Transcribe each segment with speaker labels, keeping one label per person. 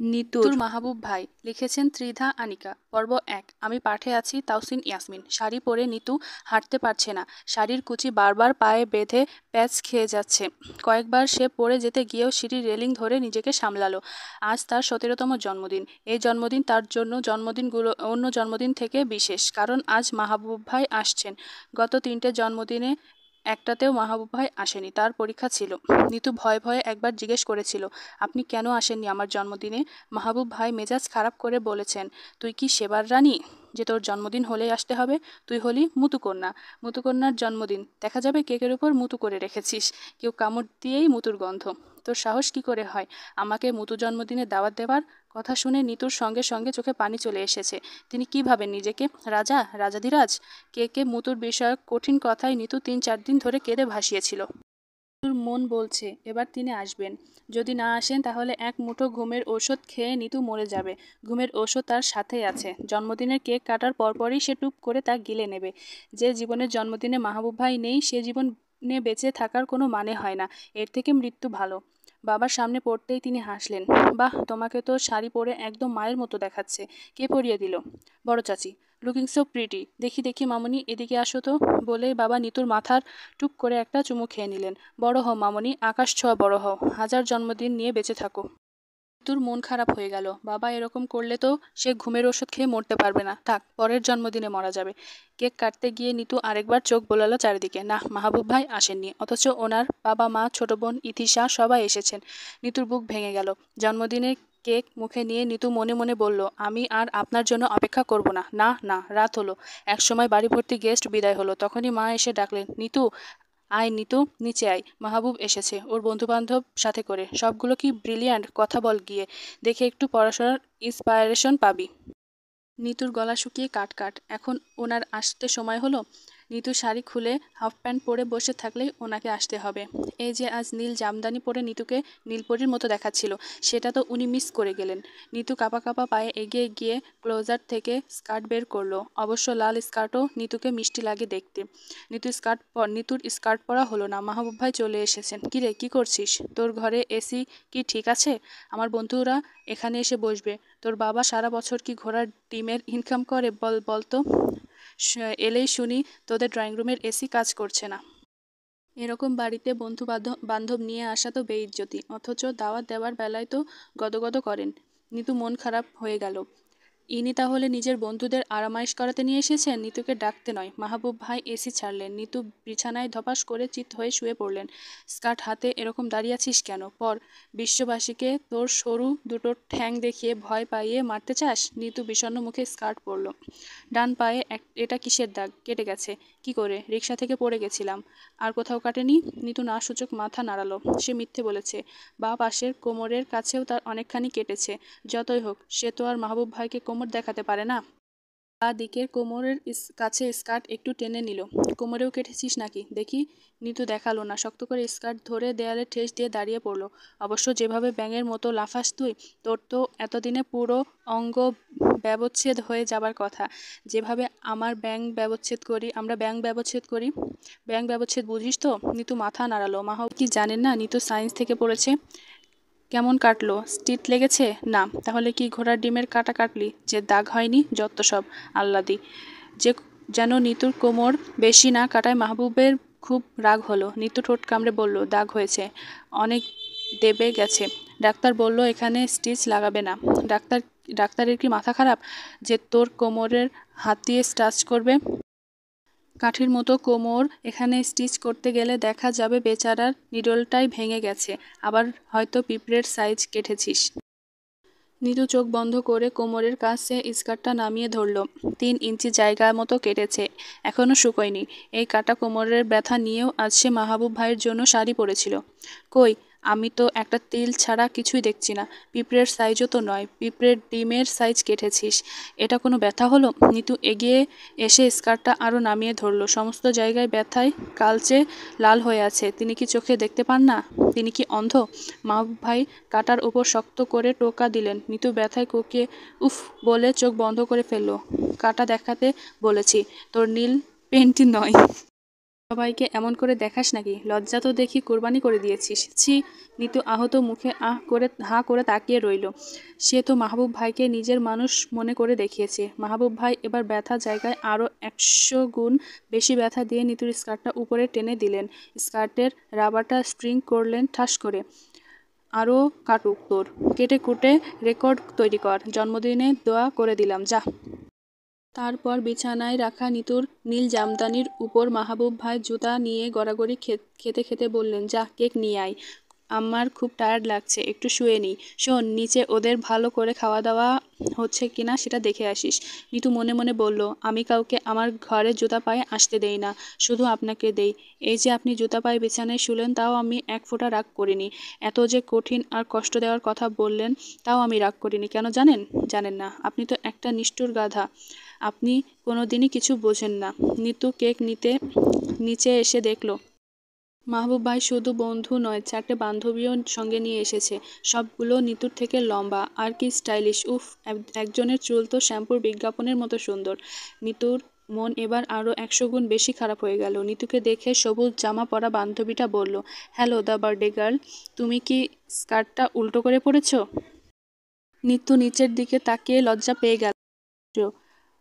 Speaker 1: নিতুর মাহবুব ভাই লিখেছেন ত্রিধা আনিকা। পর্ব ১। আমি পাঠে আছি তাওসিন ইয়াসমিন। শাড়ি পরে নিতু হাঁটতে পারছে না। শাড়ির কুচি বারবার পায়ে বেঁধে প্যাচ খেয়ে যাচ্ছে। কয়েকবার সে পড়ে যেতে গিয়েও সিঁড়ির রেলিং ধরে নিজেকে সামলালো। আজ তার ১৭তম জন্মদিন। এই জন্মদিন তার জন্য অন্য জন্মদিন থেকে বিশেষ, কারণ আজ মাহবুব ভাই আসছেন। গত ৩টে জন্মদিনে একটাতেও মাহবুব ভাই আসেনি, তার পরীক্ষা ছিল। নিতু ভয়ে ভয়ে একবার জিজ্ঞেস করেছিল, আপনি কেন আসেননি আমার জন্মদিনে? মাহবুব ভাই মেজাজ খারাপ করে বলেছেন, তুই কি সেবার রানী যে তোর জন্মদিন হলেই আসতে হবে? তুই হলি মুতুকন্যা। মুতুকন্যার জন্মদিন, দেখা যাবে কেকের উপর মুতু করে রেখেছিস, কেউ কামড় দিয়েই মুতুর গন্ধ। তোর সাহস কি করে হয় আমাকে মুতু জন্মদিনে দাওয়াত দেওয়ার? কথা শুনে নিতুর সঙ্গে সঙ্গে চোখে পানি চলে এসেছে। তিনি কি ভাবেন নিজেকে? রাজাধিরাজ? কে মুতুর বিষয়ক কঠিন কথায় নিতু ৩-৪ দিন ধরে কেঁদে ভাসিয়েছিল। নিতুর মন বলছে এবার তিনি আসবেন। যদি না আসেন তাহলে এক মুঠো ঘুমের ঔষধ খেয়ে নিতু মরে যাবে। ঘুমের ঔষধ তার সাথেই আছে। জন্মদিনের কেক কাটার পরপরই সে টুপ করে তা গিলে নেবে। যে জীবনের জন্মদিনে মাহবুব ভাই নেই, সে জীবনে বেঁচে থাকার কোনো মানে হয় না। এর থেকে মৃত্যু ভালো। বাবার সামনে পড়তেই তিনি হাসলেন। বাহ, তোমাকে তো শাড়ি পরে একদম মায়ের মতো দেখাচ্ছে। কে পরিয়ে দিল? বড় চাচি। Looking so pretty. দেখি মামুনি, এদিকে আসো তো। বলেই বাবা নিতুর মাথার টুপ করে একটা চুমু খেয়ে নিলেন। বড় হও মামুনি, আকাশ ছোঁয়া বড় হও, হাজার জন্মদিন নিয়ে বেঁচে থাকো। নিতুর মন খারাপ হয়ে গেল। বাবা এরকম করলে তো সে ঘুমের ওষুধ খেয়ে মরতে পারবে না। থাক, পরের জন্মদিনে মরা যাবে। কেক কাটতে গিয়ে নিতু আরেকবার চোখ বোলালো চারিদিকে। না, মাহবুব ভাই আসেননি, অথচ ওনার বাবা মা, ছোট বোন ইথিশা সবাই এসেছেন। নিতুর বুক ভেঙে গেল। জন্মদিনের কেক মুখে নিয়ে নিতু মনে মনে বলল, আমি আর আপনার জন্য অপেক্ষা করব না। না না, রাত হলো। একসময় বাড়ি ভর্তি গেস্ট বিদায় হলো। তখনই মা এসে ডাকলেন, নিতু আয় নিতু, নিচে আয়, মাহবুব এসেছে, ওর বন্ধুবান্ধব সাথে করে। সবগুলো কি ব্রিলিয়ান্ট, কথা বল গিয়ে, দেখে একটু পড়াশোনার ইন্সপায়ারেশন পাবি। নিতুর গলা শুকিয়ে কাট। এখন ওনার আসতে সময় হলো? নিতু শাড়ি খুলে হাফ প্যান্ট পরে বসে থাকলেই ওনাকে আসতে হবে। এই যে আজ নীল জামদানি পরে নিতুকে নীলপরীর মতো দেখাচ্ছিল, সেটা তো উনি মিস করে গেলেন। নিতু কাঁপা কাঁপা পায়ে এগিয়ে গিয়ে ক্লোজার থেকে স্কার্ট বের করলো। অবশ্য লাল স্কার্টও নিতুকে মিষ্টি লাগে দেখতে। নিতুর স্কার্ট পরা হলো না। মাহবুব ভাই চলে এসেছেন। কিরে, কি করছিস? তোর ঘরে এসি কি ঠিক আছে? আমার বন্ধুরা এখানে এসে বসবে। তোর বাবা সারা বছর কি ঘোড়ার ডিমের ইনকাম করে বলতো? এলেই শুনি তোদের ড্রয়িং রুমের এসি কাজ করছে না। এরকম বাড়িতে বন্ধু বান্ধব নিয়ে আসা তো বেইজ্জতি, অথচ দাওয়াত দেওয়ার বেলায় তো গদগদ করেন। নিতু মন খারাপ হয়ে গেল। ইনি তাহলে নিজের বন্ধুদের আরামাইশ করাতে নিয়ে এসেছেন, নিতুকে ডাকতে নয়। মাহবুব ভাই এসি ছাড়লেন। নিতু বিছানায় ধপাস করে চিত হয়ে শুয়ে পড়লেন। স্কার্ট হাতে এরকম দাঁড়িয়ে আছিস কেন? পর। বিশ্ববাসীকে তোর সরু দুটো ঠ্যাং দেখিয়ে ভয় পাইয়ে মারতে চাস? নিতু বিষণ্ণ মুখে স্কার্ট পরল। ডান পায়ে এটা কিসের দাগ? কেটে গেছে। কি করে? রিকশা থেকে পড়ে গেছিলাম। আর কোথাও কাটেনি? নিতু না সূচক মাথা নাড়ালো। সে মিথ্যে বলেছে। বা পাশের কোমরের কাছেও তার অনেকখানি কেটেছে। যতই হোক, সে তো আর মাহবুব ভাইকে কোমর দেখাতে পারে না। বা দিকের কোমরের কাছে স্কার্ট একটু টেনে নিল। কোমরেও কেটেছিস নাকি দেখি? নিতু দেখালো না। শক্ত করে স্কার্ট ধরে দেয়ালে ঠেস দিয়ে দাঁড়িয়ে পড়ল। অবশ্য যেভাবে ব্যাঙের মতো লাফাস তুই, তোর তো এতদিনে পুরো অঙ্গ ব্যবচ্ছেদ হয়ে যাবার কথা। যেভাবে আমরা ব্যাঙ ব্যবচ্ছেদ করি। ব্যাঙ ব্যবচ্ছেদ বুঝিস তো? নিতু মাথা নাড়ালো। মাহবুব কি জানেন না নিতু সায়েন্স থেকে পড়েছে? কেমন কাটলো? স্টিচ লেগেছে? না। তাহলে কি ঘোড়ার ডিমের কাটা কাটলি যে দাগ হয়নি? যত সব আহ্লাদি। যেন নিতুর কোমর বেশি না কাটায় মাহবুবের খুব রাগ হলো। নিতু ঠোঁট কামড়ে বলল, দাগ হয়েছে, অনেক দেবে গেছে। ডাক্তার বলল এখানে স্টিচ লাগাবে না। ডাক্তারের কি মাথা খারাপ যে তোর কোমরের হাত দিয়ে স্টাচ করবে? কাঠির মতো কোমর, এখানে স্টিচ করতে গেলে দেখা যাবে বেচারার নিডলটাই ভেঙে গেছে। আবার হয়তো পিঁপড়ের সাইজ কেটেছিস। নিতু চোখ বন্ধ করে কোমরের কাছে স্কার্টটা নামিয়ে ধরল। 3 ইঞ্চি জায়গা মতো কেটেছে, এখনো শুকোয়নি। এই কাটা কোমরের ব্যথা নিয়েও আজ সে মাহবুব ভাইয়ের জন্য শাড়ি পরেছিল। কই, আমি তো একটা তিল ছাড়া কিছুই দেখছি না। পিঁপড়ের সাইজও তো নয়, পিঁপড়ের ডিমের সাইজ কেটেছিস। এটা কোনো ব্যথা হলো? নিতু এগিয়ে এসে স্কার্টটা আরও নামিয়ে ধরল। সমস্ত জায়গায় ব্যথায় কালচে লাল হয়ে আছে। তিনি কি চোখে দেখতে পান না? তিনি কি অন্ধ? মাহবুব ভাই কাটার উপর শক্ত করে টোকা দিলেন। নিতু ব্যথায় কোকিয়ে উফ বলে চোখ বন্ধ করে ফেলল। কাটা দেখাতে বলেছি, তোর নীল পেন্টি নয়। সবাইকে এমন করে দেখাস নাকি? লজ্জা তো দেখি কোরবানি করে দিয়েছিস। ছি! নিতু আহত মুখে হাঁ করে তাকিয়ে রইল। সে তো মাহবুব ভাইকে নিজের মানুষ মনে করে দেখিয়েছে। মাহবুব ভাই এবার ব্যথা জায়গায় আরও 100 গুণ বেশি ব্যথা দিয়ে নিতুর স্কার্টটা উপরে টেনে দিলেন। স্কার্টের রাবারটা স্ট্রিং করলেন ঠাস করে। আরও কাটুক তোর, কেটে কুটে রেকর্ড তৈরি কর, জন্মদিনে দোয়া করে দিলাম, যা। তারপর বিছানায় রাখা নিতুর নীল জামদানির উপর মাহবুব ভাই জুতা নিয়ে গড়াগড়ি খেতে খেতে বললেন, যা কেক নিয়ে আয়, আমার খুব টায়ার্ড লাগছে, একটু শুয়ে নিই। শোন, নিচে ওদের ভালো করে খাওয়া দাওয়া হচ্ছে কিনা সেটা দেখে আসিস। নিতু মনে মনে বলল, আমি কাউকে আমার ঘরে জুতা পায়ে আসতে দেই না, শুধু আপনাকে দেই। এই যে আপনি জুতা পায়ে বিছানায় শুলেন, তাও আমি এক ফোঁটা রাগ করিনি। এত যে কঠিন আর কষ্ট দেওয়ার কথা বললেন, তাও আমি রাগ করিনি। কেন জানেন? জানেন না? আপনি তো একটা নিষ্ঠুর গাধা, আপনি কোনোদিনই কিছু বোঝেন না। নিতু কেক নিচে এসে দেখল মাহবুব ভাই শুধু বন্ধু নয়, 4টে বান্ধবীও সঙ্গে নিয়ে এসেছে। সবগুলো নিতুর থেকে লম্বা, আর কি স্টাইলিশ! উফ, একজনের চুল তো শ্যাম্পুর বিজ্ঞাপনের মতো সুন্দর। নিতুর মন এবার আরও 100 গুণ বেশি খারাপ হয়ে গেল। নিতুকে দেখে সবুজ জামা পরা বান্ধবীটা বলল, হ্যালো দ্য বার্থডে গার্ল, তুমি কি স্কার্টটা উল্টো করে পড়েছ? নিতু নিচের দিকে তাকিয়ে লজ্জা পেয়ে গেল।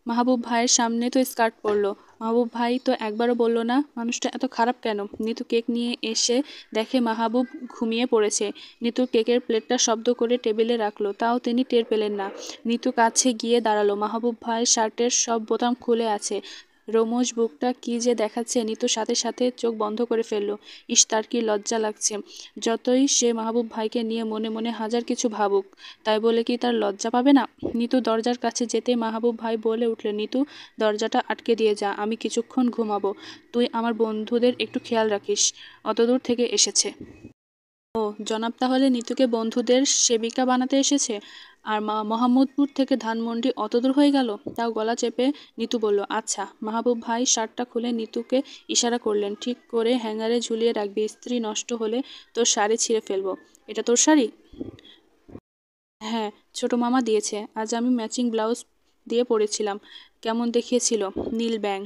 Speaker 1: মাহবুব ভাইয়ের সামনে তো স্কার্ট পরলো। মাহবুব ভাই তো একবারও বলল না, মানুষটা এত খারাপ কেন? নিতু কেক নিয়ে এসে দেখে মাহবুব ঘুমিয়ে পড়েছে। নিতু কেকের প্লেটটা শব্দ করে টেবিলে রাখলো, তাও তিনি টের পেলেন না। নিতু কাছে গিয়ে দাঁড়ালো। মাহবুব ভাইয়ের শার্টের সব বোতাম খুলে আছে। রোমজ বুকটা কি যে দেখাচ্ছে! নিতু সাথে সাথে চোখ বন্ধ করে ফেলল। ইস, তার কি লজ্জা লাগছে! যতই সে মাহবুব ভাইকে নিয়ে মনে মনে হাজার কিছু ভাবুক, তাই বলে কি তার লজ্জা পাবে না? নিতু দরজার কাছে যেতে মাহবুব ভাই বলে উঠলেন, নিতু, দরজাটা আটকে দিয়ে যা, আমি কিছুক্ষণ ঘুমাবো। তুই আমার বন্ধুদের একটু খেয়াল রাখিস, অতদূর থেকে এসেছে। ও জনাব, তাহলে নিতুকে বন্ধুদের সেবিকা বানাতে এসেছে? আর মোহাম্মদপুর থেকে ধানমন্ডি অতদূর হয়ে গেল? তাও গলা চেপে নিতু বলল, আচ্ছা। মাহবুব ভাই শার্টটা খুলে নিতুকে ইশারা করলেন, ঠিক করে হ্যাঙ্গারে ঝুলিয়ে রাখবি, ইস্ত্রি নষ্ট হলে তোর শাড়ি ছিঁড়ে ফেলবো। এটা তোর শাড়ি? হ্যাঁ, ছোট মামা দিয়েছে। আজ আমি ম্যাচিং ব্লাউজ দিয়ে পরেছিলাম। কেমন দেখিয়েছিল? নীল ব্যাং,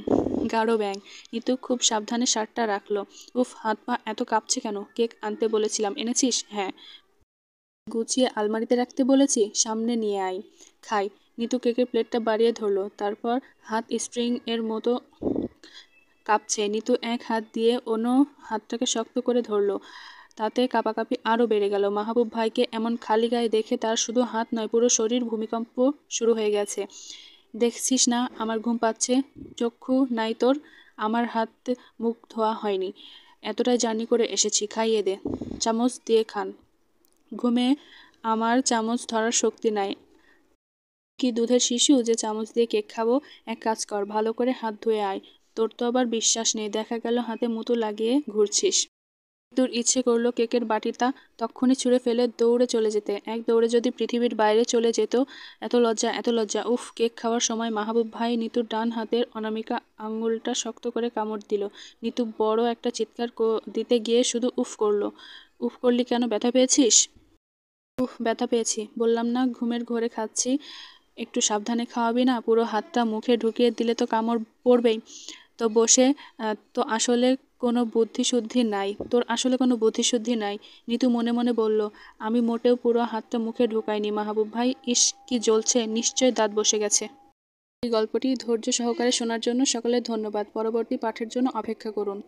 Speaker 1: গাঢ় ব্যাং। নিতু খুব সাবধানে শার্টটা রাখলো। উফ, হাত পা এত কাঁপছে কেন? কেক আনতে বলেছিলাম, এনেছিস? হ্যাঁ। গুছিয়ে আলমারিতে রাখতে বলেছি? সামনে নিয়ে আয়, খাই। নিতু কেকের প্লেটটা বাড়িয়ে ধরলো, তারপর হাত স্প্রিং এর মতো কাঁপছে। নিতু এক হাত দিয়ে অন্য হাতটাকে শক্ত করে ধরলো। তাতে কাঁপাকাঁপি আরও বেড়ে গেল। মাহবুব ভাইকে এমন খালি গায়ে দেখে তার শুধু হাত নয়, পুরো শরীর ভূমিকম্প শুরু হয়ে গেছে। দেখছিস না আমার ঘুম পাচ্ছে? চক্ষু নাই তোর? আমার হাত মুখ ধোয়া হয়নি, এতটাই জার্নি করে এসেছি, খাইয়ে দে, চামচ দিয়ে খান। ঘুমে আমার চামচ ধরার শক্তি নাই। কি দুধের শিশু যে চামচ দিয়ে কেক খাবো? এক কাজ কর, ভালো করে হাত ধুয়ে আয়। তোর তো আবার বিশ্বাস নেই, দেখা গেল হাতে মুতো লাগিয়ে ঘুরছিস। তোর ইচ্ছে করলো কেকের বাটিটা তক্ষুনি ছুঁড়ে ফেলে দৌড়ে চলে যেতে। এক দৌড়ে যদি পৃথিবীর বাইরে চলে যেত। এত লজ্জা, এত লজ্জা! উফ! কেক খাওয়ার সময় মাহবুব ভাই নিতুর ডান হাতের অনামিকা আঙুলটা শক্ত করে কামড় দিল। নিতু বড় একটা চিৎকার দিতে গিয়ে শুধু উফ করলো। উফ করলি কেন? ব্যথা পেয়েছিস? উফ, ব্যথা পেয়েছি, বললাম না ঘুমের ঘোরে খাচ্ছি। একটু সাবধানে খাওয়াবি না? পুরো হাতটা মুখে ঢুকিয়ে দিলে তো কামড় পড়বেই। তো বসে তো আসলে কোনো বুদ্ধিশুদ্ধি নাই, তোর আসলে কোনো বুদ্ধিশুদ্ধি নাই। নিতু মনে মনে বলল, আমি মোটেও পুরো হাতটা মুখে ঢুকাইনি মাহবুব ভাই। ইস, কি জ্বলছে! নিশ্চয় দাঁত বসে গেছে। এই গল্পটি ধৈর্য সহকারে শোনার জন্য সকলের ধন্যবাদ। পরবর্তী পাঠের জন্য অপেক্ষা করুন।